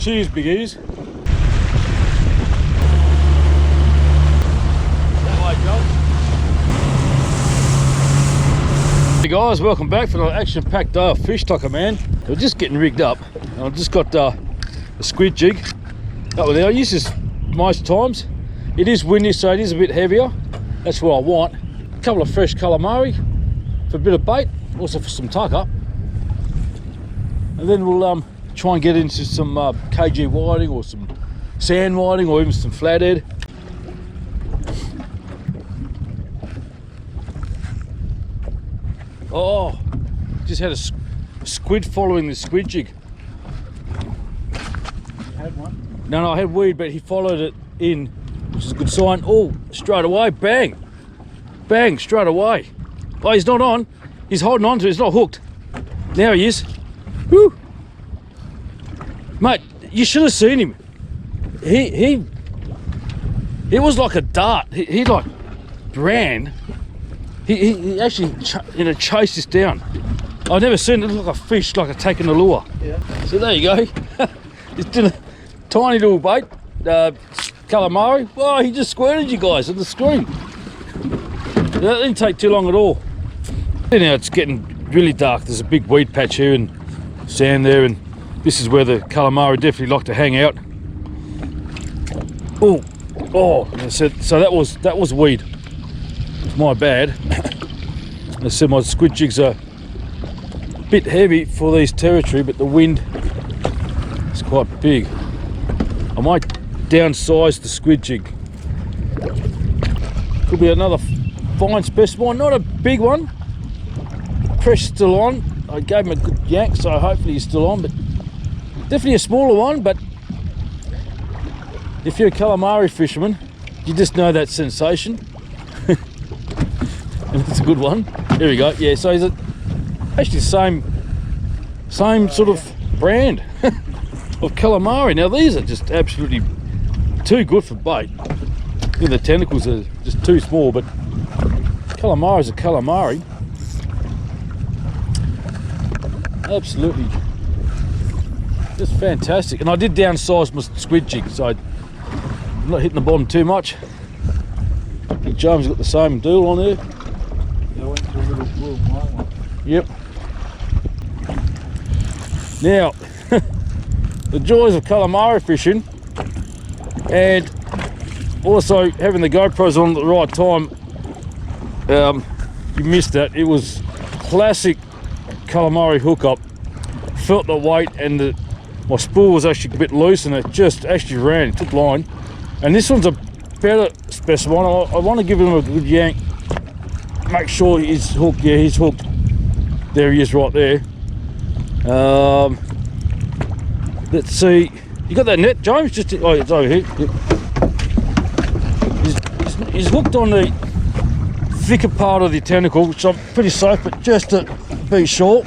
Cheers, biggies. Hey guys, welcome back for another action-packed day of fish tucker, man. We're just getting rigged up. I've just got a squid jig up with there. I use this most times. It is windy, so it is a bit heavier. That's what I want. A couple of fresh calamari for a bit of bait, also for some tucker. And then we'll try and get into some KG whiting or some sand whiting or even some flathead. Oh, just had a squid following the squid jig. You had one? No, I had weed, but he followed it in, which is a good sign. Oh, straight away, bang. Bang, straight away. Oh, he's not on. He's holding on to it, he's not hooked. Now he is. Woo! Mate, you should have seen him. He was like a dart. He like ran. He actually chased us down. I've never seen it look like a fish, like a taking a lure. Yeah. So there you go. He's doing a tiny little bait, calamari. Oh, he just squirted you guys on the screen. That didn't take too long at all. Now it's getting really dark. There's a big weed patch here and sand there, and this is where the calamari definitely like to hang out. Oh, so that was weed. My bad. I said my squid jigs are a bit heavy for these territory, but the wind is quite big. I might downsize the squid jig. Could be another fine specimen, not a big one. Pressure's still on. I gave him a good yank, so hopefully he's still on, but definitely a smaller one. But if you're a calamari fisherman, you just know that sensation. And it's a good one. There we go. Yeah, so he's actually the same sort of brand of calamari. Now these are just absolutely too good for bait. I think the tentacles are just too small, but calamari is a calamari. Absolutely just fantastic. And I did downsize my squid jig, so I'm not hitting the bottom too much. I think James got the same deal on there. I went to a little blue one. Yep. Now, the joys of calamari fishing and also having the GoPros on at the right time, you missed that. It was classic calamari hookup. Felt the weight, and my spool was actually a bit loose and it just actually ran. It took line. And this one's a better specimen. I want to give him a good yank. Make sure he's hooked. Yeah, he's hooked. There he is, right there. Let's see. You got that net, James? Oh, it's over here. Yep. He's hooked on the thicker part of the tentacle, which I'm pretty safe, but just to be sure,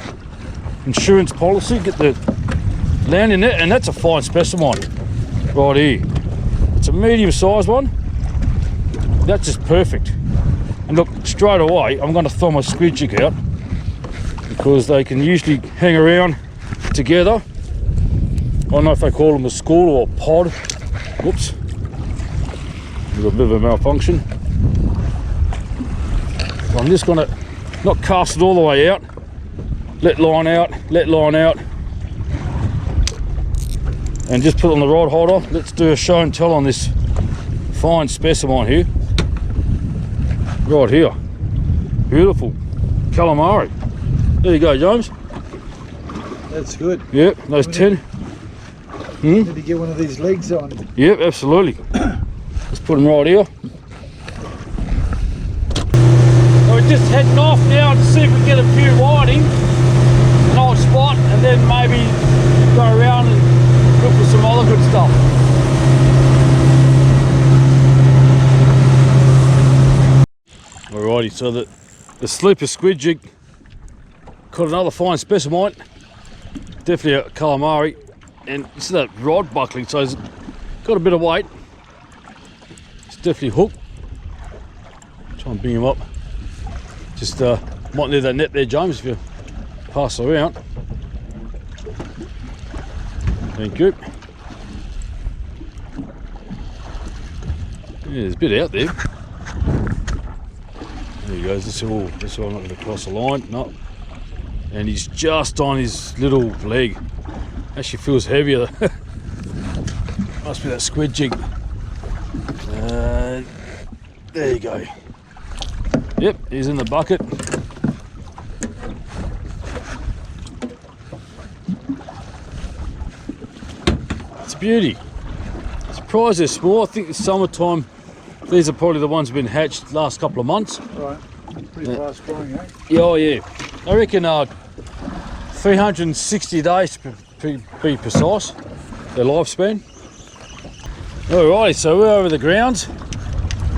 insurance policy, get the landing net, and that's a fine specimen right here. It's a medium-sized one. That's just perfect. And look, straight away, I'm going to throw my squid jig out because they can usually hang around together. I don't know if they call them a school or a pod. Whoops. Got a bit of a malfunction. So I'm just going to not cast it all the way out. Let line out, and just put it on the rod holder. Let's do a show and tell on this fine specimen here. Right here. Beautiful calamari. There you go, James. That's good. Yep, those 10. Need to get one of these legs on. Yep, absolutely. Let's put them right here. So we're just heading off now to see if we can get a few whiting, an old spot, and then maybe go around and look for some other good stuff. Alrighty, so the sleeper squid jig caught another fine specimen, definitely a calamari, and it's that rod buckling, so it's got a bit of weight. It's definitely hooked. Try and bring him up. Just might need that net there, James, if you pass around. Thank you. Yeah, there's a bit out there. There he goes. This all not going to cross the line. No. And he's just on his little leg. Actually feels heavier. Must be that squid jig. There you go. Yep, he's in the bucket. It's a beauty. Surprised they're small. I think it's summertime. These are probably the ones that have been hatched last couple of months. Right. Pretty fast growing, eh? Yeah, oh yeah. I reckon 360 days to be precise, their lifespan. Alrighty, so we're over the grounds.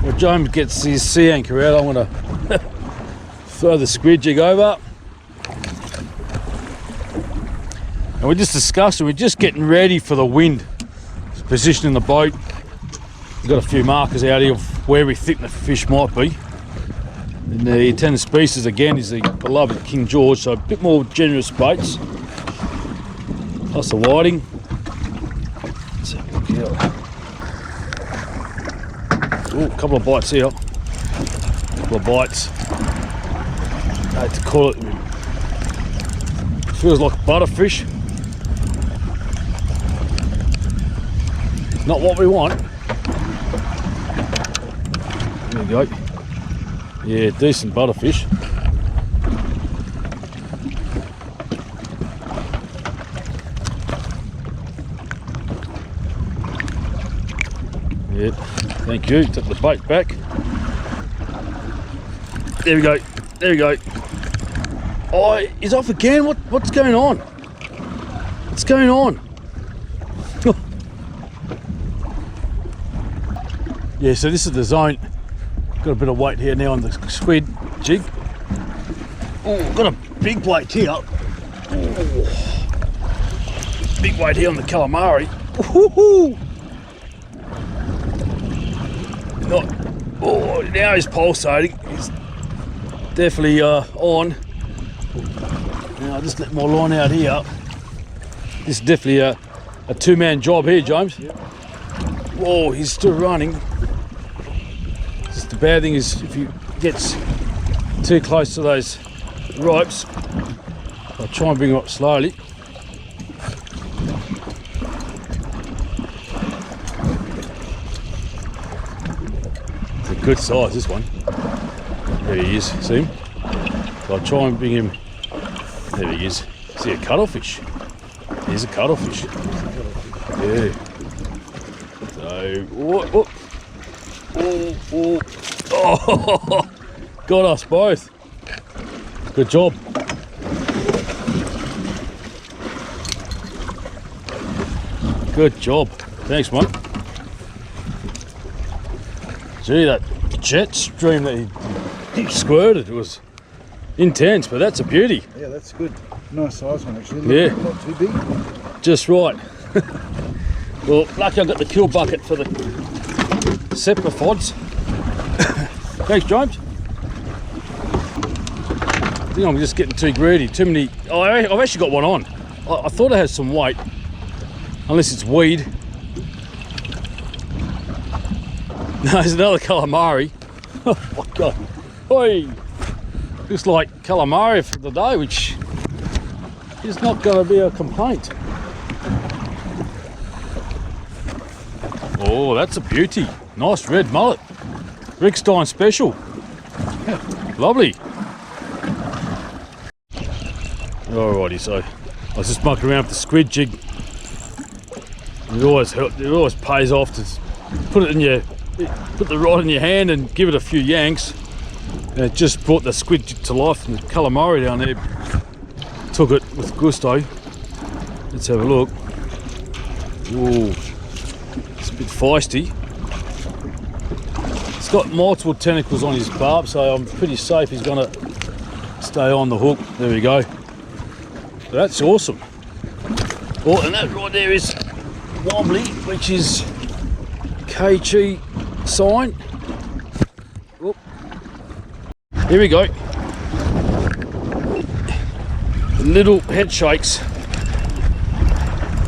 When James gets his sea anchor out, I'm going to throw the squid jig over. And we're just discussing, we're just getting ready for the wind. Positioning the boat. We've got a few markers out here of where we think the fish might be. And the intended species again is the beloved King George, so a bit more generous baits. Plus the whiting. Let's have a look here. Ooh, a couple of bites here. A couple of bites. I hate to call it. Feels like butterfish. Not what we want. There we go. Yeah, decent butterfish. Yeah, thank you. Took the bait back. There we go. There we go. Oh, he's off again. What's going on? What's going on? Yeah, so this is the zone. Got a bit of weight here now on the squid jig. Oh, got a big weight here. Oh, big weight here on the calamari. Woohoo! Oh, now he's pulsating. He's definitely on. Now I'll just let my line out here. This is definitely a two-man job here, James. Yep. Whoa, he's still running. Just the bad thing is if he gets too close to those ropes, I'll try and bring him up slowly. It's a good size, this one. There he is, see him? So I'll try and bring him. There he is. See a cuttlefish? Here's a cuttlefish. Yeah. So, whoop. Oh, got us both. Good job. Good job. Thanks, mate. Gee, that jet stream that he squirted was intense, but that's a beauty. Yeah, that's good. Nice size one, actually. Yeah. Not too big. Just right. Well, lucky I got the kill bucket for the cephalopods. Thanks, James. I think I'm just getting too greedy. Too many. Oh, I've actually got one on. I thought it had some weight, unless it's weed. No, there's another calamari. Oh my god. Oi! Looks like calamari for the day, which is not going to be a complaint. Oh, that's a beauty. Nice red mullet. Rick Stein special. Lovely. Alrighty, so I was just mucking around with the squid jig. It always pays off to put the rod in your hand and give it a few yanks. And it just brought the squid jig to life, and the calamari down there took it with gusto. Let's have a look. Ooh, it's a bit feisty. It's got multiple tentacles on his barb, so I'm pretty safe he's gonna stay on the hook. There we go. That's awesome. Oh, and that right there is wobbly, which is KG sign. Oh. Here we go. Little head shakes.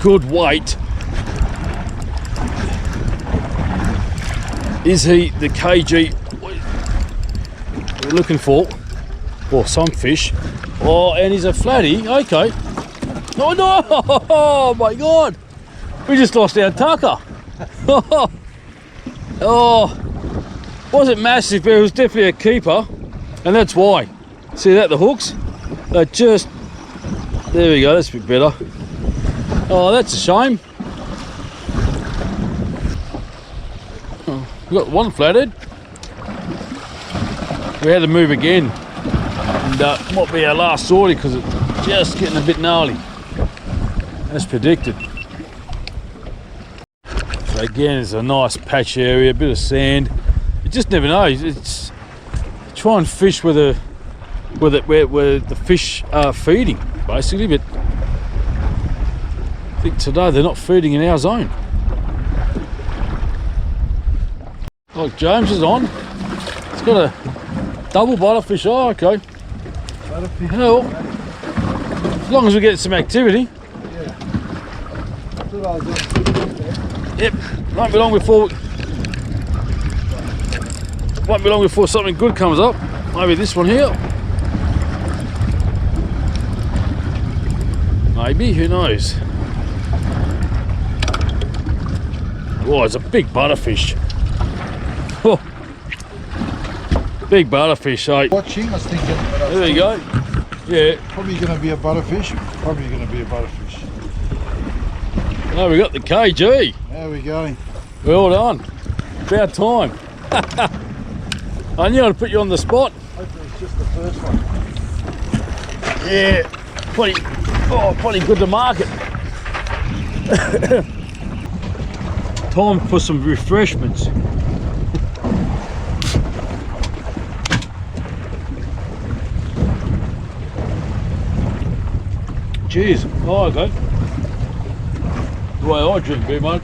Good weight. Is he the KG we're looking for? Or some fish. Oh, and he's a flatty. Okay. Oh no! Oh my God! We just lost our tucker. Oh, wasn't massive, but it was definitely a keeper, and that's why. See that, the hooks? They just, there we go, that's a bit better. Oh, that's a shame. Oh, we got one flathead. We had to move again, and might be our last sortie because it's just getting a bit gnarly, as predicted. So again, it's a nice patch area, a bit of sand. You just never know. It's try and fish where the fish are feeding, basically. But I think today they're not feeding in our zone. Look, James is on. It's got a double butterfish. Oh, okay. Butterfish. Well, as long as we get some activity. Yeah. That's what I was doing. Yep. Won't be long before something good comes up. Maybe this one here. Maybe, who knows? Oh, it's a big butterfish. Oh, big butterfish, eh? Watching, I was thinking. There we go. Yeah. Probably going to be a butterfish. Probably going to be a butterfish. Oh, we got the KG. There we go. Well done. About time. I knew I'd put you on the spot. Hopefully it's just the first one. Yeah. Pretty good to market. Time for some refreshments. Cheers. Oh, okay. The way I drink beer, mate.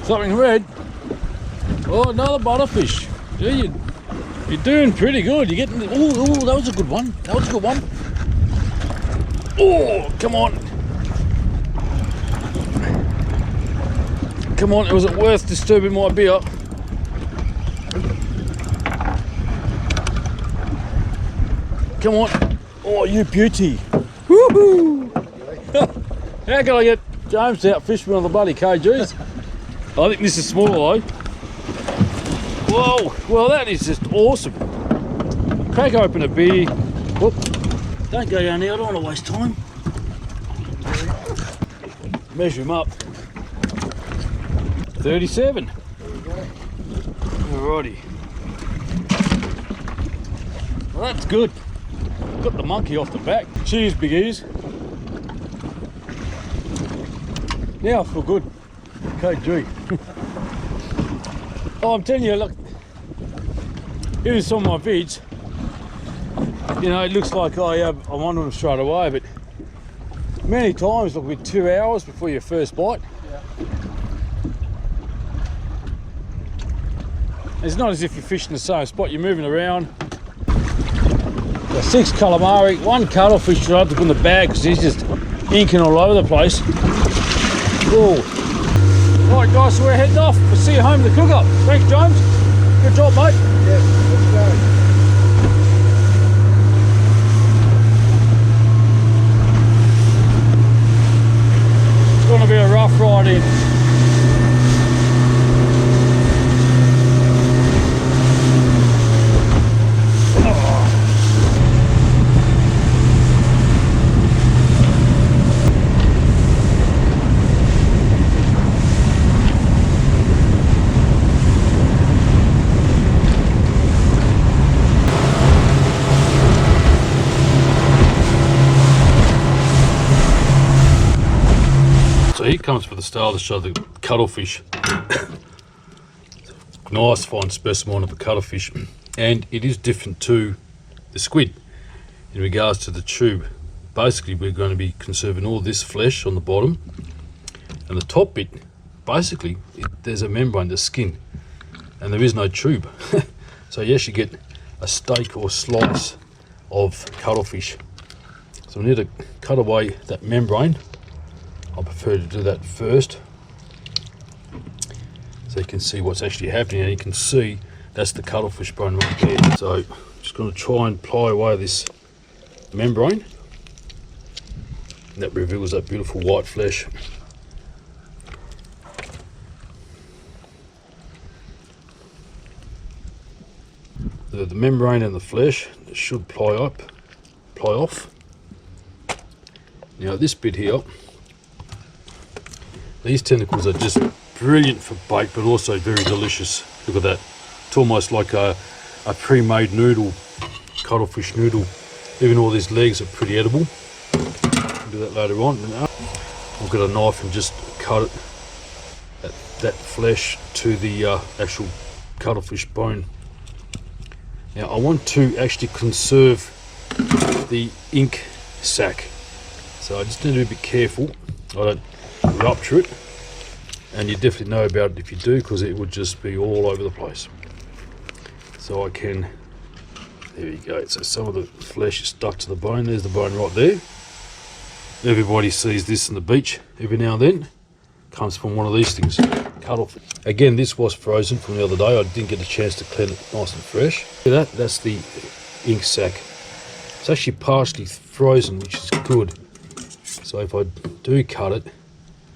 Something red. Oh, another butterfish. Yeah, you're doing pretty good. You're getting. Oh, that was a good one. That was a good one. Oh, come on. Come on, was it worth disturbing my beer? Come on. Oh, you beauty. Woohoo! How can I get James out fishing on the bloody KGs? I think this is smaller though. Whoa, well that is just awesome. Crack open a beer. Whoop. Don't go down there, I don't want to waste time. Measure him up. 37. Alrighty. Well, that's good. Got the monkey off the back. Cheers, biggies. Now I feel good. KG. Oh, I'm telling you, look. Here's some of my vids. You know, it looks like I'm on them straight away, but many times, look, with 2 hours before your first bite. It's not as if you're fishing the same spot, you're moving around. Got 6 calamari, 1 cuttlefish right up in the bag because he's just inking all over the place. Whoa. Alright guys, so we're heading off. We'll see you home in the cook up. Thanks James. Good job mate. Yeah, let's go. It's going to be a rough ride in. So here comes for the start to show the cuttlefish. Nice fine specimen of a cuttlefish, and it is different to the squid in regards to the tube. Basically we're going to be conserving all this flesh on the bottom, and the top bit, basically there's a membrane, the skin, and there is no tube. So you actually get a steak or slice of cuttlefish. So we need to cut away that membrane. I prefer to do that first, so you can see what's actually happening, and you can see that's the cuttlefish bone right there. So just going to try and ply away this membrane. And that reveals that beautiful white flesh. The membrane and the flesh should ply off. Now this bit here, these tentacles are just brilliant for bait, but also very delicious. Look at that. It's almost like a pre-made noodle, cuttlefish noodle. Even all these legs are pretty edible. I'll do that later on. I'll get a knife and just cut it, that flesh to the actual cuttlefish bone. Now I want to actually conserve the ink sac, so I just need to be a bit careful I don't rupture it, and you definitely know about it if you do, because it would just be all over the place. So I can, there you go, so some of the flesh is stuck to the bone. There's the bone right there. Everybody sees this on the beach every now and then. Comes from one of these things, cuttlefish. Again, this was frozen from the other day. I didn't get a chance to clean it nice and fresh. See that? That's the ink sac. It's actually partially frozen, which is good. So if I do cut it,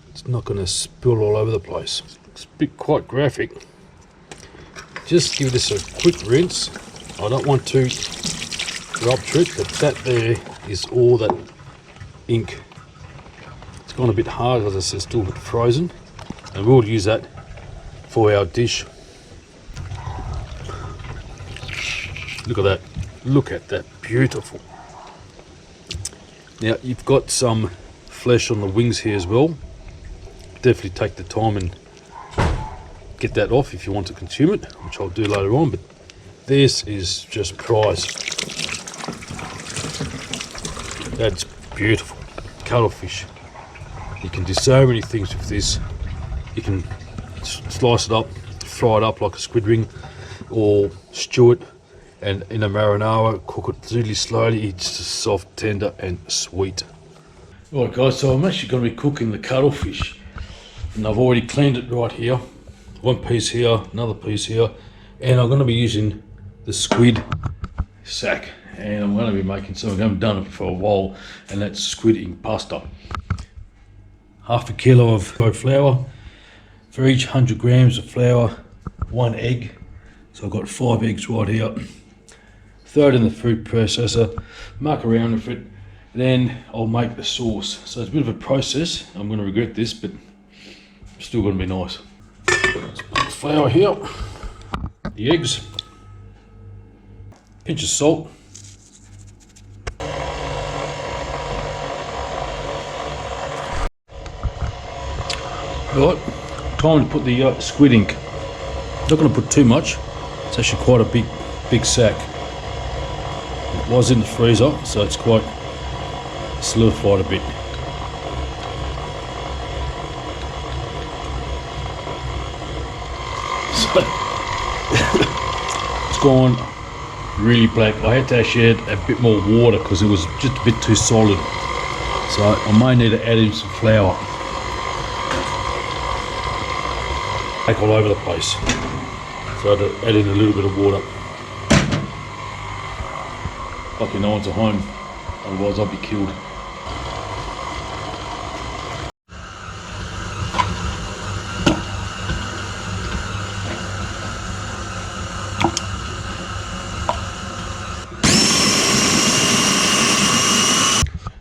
it's not going to spill all over the place. It's a bit quite graphic. Just give this a quick rinse. I don't want to rupture it, but that there is all that ink. It's gone a bit hard, as I said, still a bit frozen, and we'll use that for our dish. Look at that. Look at that. Beautiful. Now you've got some flesh on the wings here as well. Definitely take the time and get that off if you want to consume it, which I'll do later on, but this is just prize. That's beautiful. Cuttlefish. You can do so many things with this. You can slice it up, fry it up like a squid ring, or stew it, and in a marinara, cook it really slowly. It's just soft, tender, and sweet. Alright guys, so I'm actually going to be cooking the cuttlefish, and I've already cleaned it right here. One piece here, another piece here, and I'm going to be using the squid sack, and I'm going to be making something. I haven't done it for a while, and that's squid ink pasta. Half a kilo of flour. For each 100 grams of flour, 1 egg. So I've got 5 eggs right here. Throw it in the food processor, muck around with it, then I'll make the sauce. So it's a bit of a process. I'm going to regret this, but it's still going to be nice. Let's put the flour here, the eggs, pinch of salt. Right, time to put the squid ink. Not going to put too much. It's actually quite a big sack. It was in the freezer, so it's quite solidified a bit. So it's gone really black. I had to actually add a bit more water because it was just a bit too solid. So I may need to add in some flour. All over the place, so I had to add in a little bit of water. Lucky no one's at home, otherwise I'd be killed.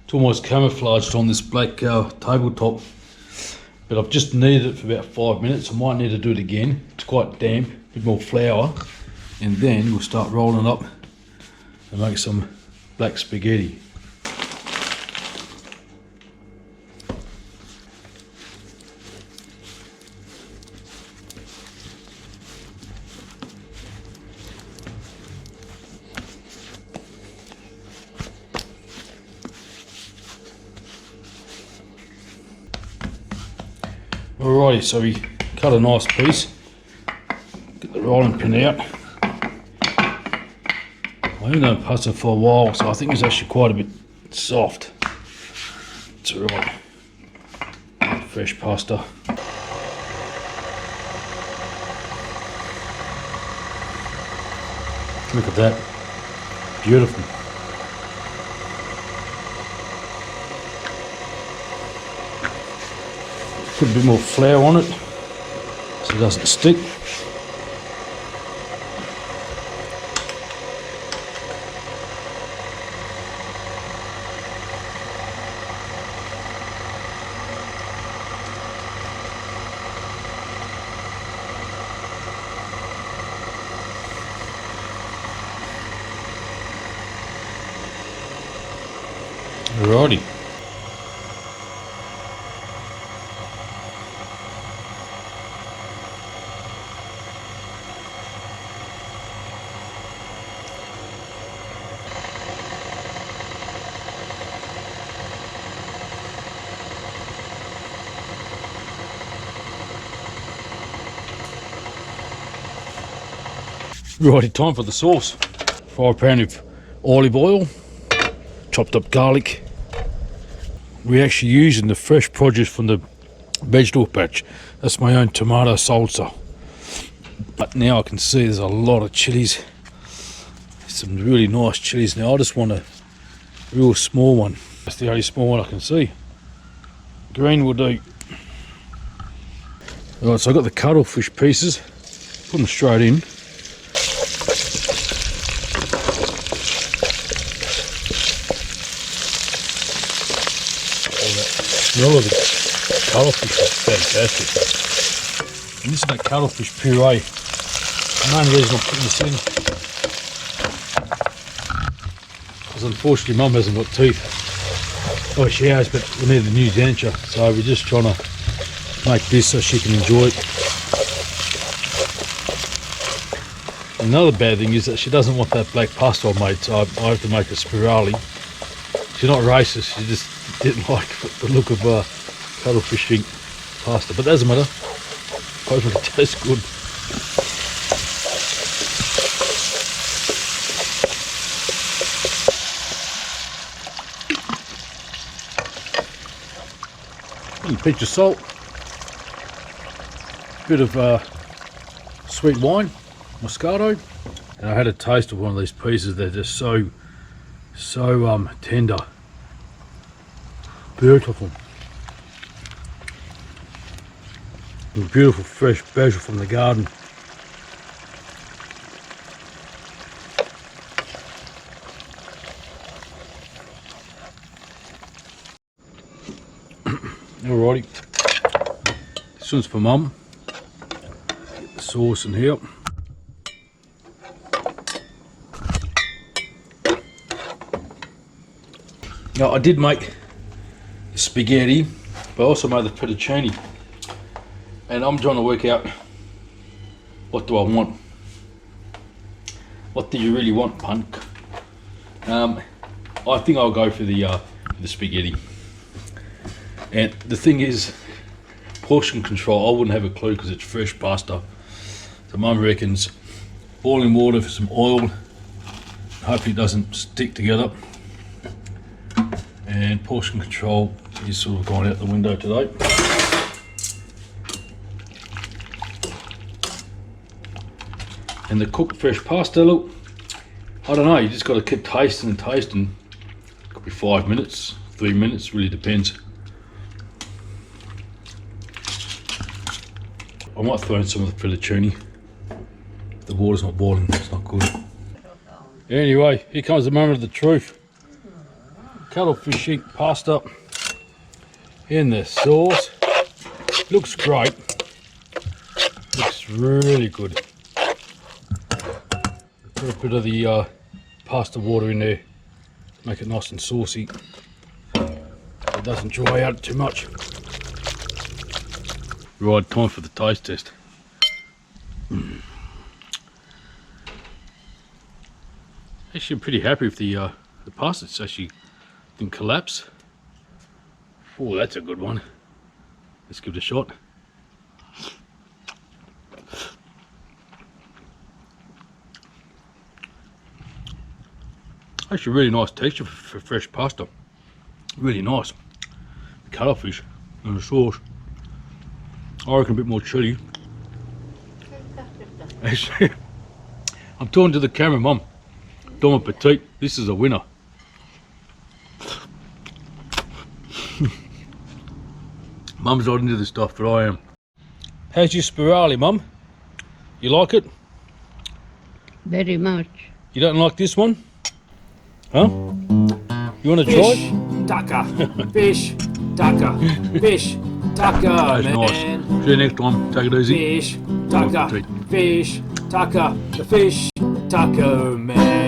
It's almost camouflaged on this black tabletop. But I've just kneaded it for about 5 minutes. I might need to do it again. It's quite damp, a bit more flour. And then we'll start rolling up and make some black spaghetti. Alrighty, so we cut a nice piece, get the rolling pin out. I haven't done pasta for a while, so I think it's actually quite a bit soft. It's alright. Fresh pasta. Look at that. Beautiful. Put a bit more flour on it so it doesn't stick. Alrighty. Righty, time for the sauce. Fry pan of olive oil, chopped up garlic. We're actually using the fresh produce from the vegetable patch. That's my own tomato salsa. But now I can see there's a lot of chilies. Some really nice chilies. Now I just want a real small one. That's the only small one I can see. Green will do. Alright, so I've got the cuttlefish pieces. Put them straight in. The smell of the cuttlefish is fantastic. And this is that cuttlefish puree. The main reason I'm putting this in is unfortunately Mum hasn't got teeth. Oh, she has, but we need a new denture, so we're just trying to make this so she can enjoy it. Another bad thing is that she doesn't want that black pasta I made, so I have to make a spirali. She's not racist, she just didn't like the look of cuttlefish ink pasta, but doesn't matter. Hopefully it tastes good. A pinch of salt, bit of sweet wine, Moscato, and I had a taste of one of these pieces. They're just so tender. Beautiful. And beautiful fresh basil from the garden. Alrighty. This one's for Mum. Get the sauce in here. Now I did make spaghetti, but I also made the fettuccine, and I'm trying to work out, what do I want? What do you really want, punk? I think I'll go for the spaghetti. And the thing is, portion control, I wouldn't have a clue because it's fresh pasta. So Mum reckons boiling water for some oil, hopefully it doesn't stick together. And portion control is sort of gone out the window today. And the cooked fresh pasta, look, I don't know, you just got to keep tasting and tasting. Could be 5 minutes, 3 minutes, really depends. I might throw in some of the fettuccine. If the water's not boiling, it's not good. Anyway, here comes the moment of the truth. Cuttlefish ink pasta in the sauce. Looks great. Looks really good. Put a bit of the pasta water in there, make it nice and saucy. It doesn't dry out too much. Right, time for the taste test. Actually, I'm pretty happy with the pasta. It's actually didn't collapse. Oh, that's a good one. Let's give it a shot. Actually, really nice texture for fresh pasta. Really nice. Cuttlefish and the sauce. I reckon a bit more chilli. Actually, I'm talking to the camera, Mum. Don Petit, this is a winner. Mum's not into this stuff, but I am. How's your spirali, Mum? You like it? Very much. You don't like this one? Huh? You want to try Fish, it? tucker, fish, tucker, fish, tucker, That's man. nice. See you next time. Take it easy. Fish, tucker, fish, tucker, the fish, tucker, man.